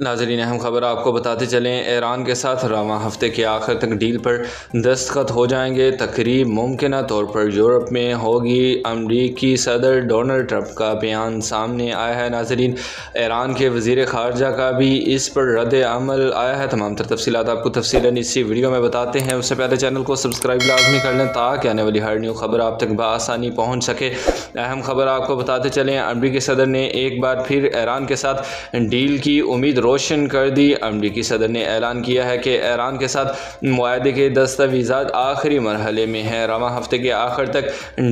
नाज़रीन, अहम खबर आपको बताते चलें, ईरान के साथ रवां हफ्ते के आखिर तक डील पर दस्तखत हो जाएंगे। तकरीब मुमकिन तौर पर यूरोप में होगी। अमरीकी सदर डोनाल्ड ट्रंप का बयान सामने आया है। नाज़रीन, ईरान के वज़ीर ख़ारजा का भी इस पर रद्द अमल आया है। तमाम तर तफसीलात आपको तफसीलन इसी वीडियो में बताते हैं। उससे पहले चैनल को सब्सक्राइब लाजमी कर लें ताकि आने वाली हर न्यू खबर आप तक बआसानी पहुँच सके। अहम खबर आपको बताते चलें, अमरीकी सदर ने एक बार फिर ईरान के साथ डील की उम्मीद रोशन कर दी। अमरीकी सदर ने ऐलान किया है कि ईरान के साथ मुआहदे के दस्तावेज़ात आखिरी मरहले में हैं। रवां हफ्ते के आखिर तक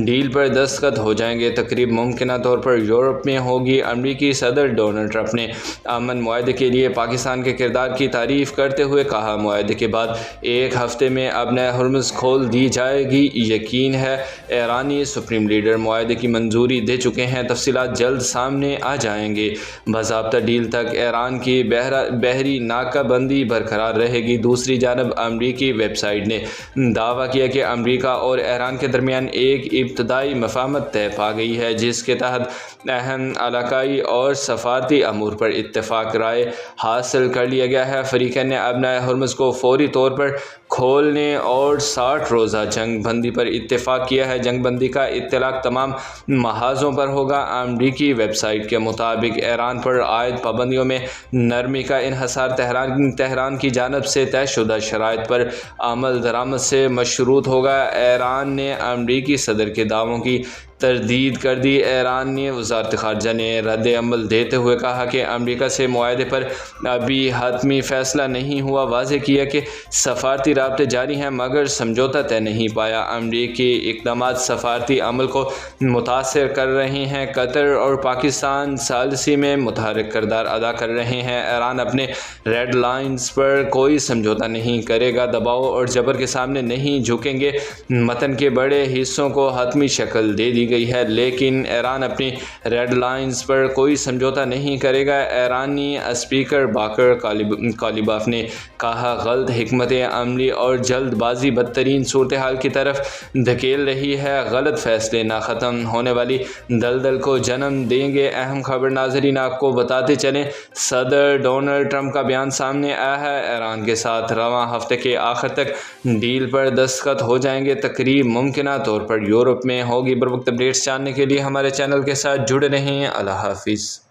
डील पर दस्तखत हो जाएंगे। तकरीब मुमकिन तौर पर यूरोप में होगी। अमरीकी सदर डोनाल्ड ट्रंप ने अमन मुआहदे के लिए पाकिस्तान के किरदार की तारीफ़ करते हुए कहा, मुआहदे के बाद एक हफ्ते में अब नए हुर्मुज़ खोल दी जाएगी। यकीन है ईरानी सुप्रीम लीडर मुआहदे की मंजूरी दे चुके हैं। तफसीलात जल्द सामने आ जाएंगे। बाज़ाब्ता डील तक ईरान की बहरी नाकाबंदी बरकरार रहेगी। दूसरी जानब अमरीकी वेबसाइट ने दावा किया कि अमरीका और ईरान के दरमियान एक इब्तदाई मफाहमत तय पा गई है, जिसके तहत अहम इलाकाई और सफारती अमूर पर इत्तेफाक राय हासिल कर लिया गया है। फरीकैन ने अब नए हुर्मुज़ को फौरी तौर पर खोलने और 60 रोज़ा जंग बंदी पर इत्तेफाक किया है। जंग बंदी का इत्तलाक तमाम महाजों पर होगा। अमरीकी वेबसाइट के मुताबिक ईरान पर आयद पाबंदियों में नरमी का इन्हसार तेहरान की जानब से तयशुदा शराइत पर अमल दरामद से मशरूत होगा। ईरान ने अमरीकी सदर के दावों की तरदीद कर दी। ईरानी वज़ारत ख़ारजा ने रद्द अमल देते हुए कहा कि अमरीका से मुआहदे पर अभी हतमी फ़ैसला नहीं हुआ। वाज़ेह किया कि सफ़ारती राब्ते जारी हैं मगर समझौता तय नहीं पाया। अमरीकी इक़दामात सफ़ारती अमल को मुतासर कर रहे हैं। कतर और पाकिस्तान सालसी में मुतहर्रिक किरदार अदा कर रहे हैं। ईरान अपने रेड लाइन्स पर कोई समझौता नहीं करेगा, दबाव और जबर के सामने नहीं झुकेंगे। मतन के बड़े हिस्सों को हतमी शक्ल दे दी गई है, लेकिन ईरान अपनी रेड लाइन्स पर कोई समझौता नहीं करेगा। ईरानी स्पीकर बाकर कालिबाफ ने कहा, गलत हिकमत अमली और जल्दबाजी बदतरीन सूरत हाल की तरफ धकेल रही है। गलत फैसले ना ख़त्म होने वाली दलदल को जन्म देंगे। अहम खबर नाज़रीन आपको बताते चलें, सदर डोनाल्ड ट्रंप का बयान सामने आया है। ईरान के साथ रवां हफ्ते के आखिर तक डील पर दस्तखत हो जाएंगे। तकरीब मुमकिन तौर पर यूरोप में होगी। बर वक्त अपडेट्स जानने के लिए हमारे चैनल के साथ जुड़े रहें। अल्लाह हाफिज़।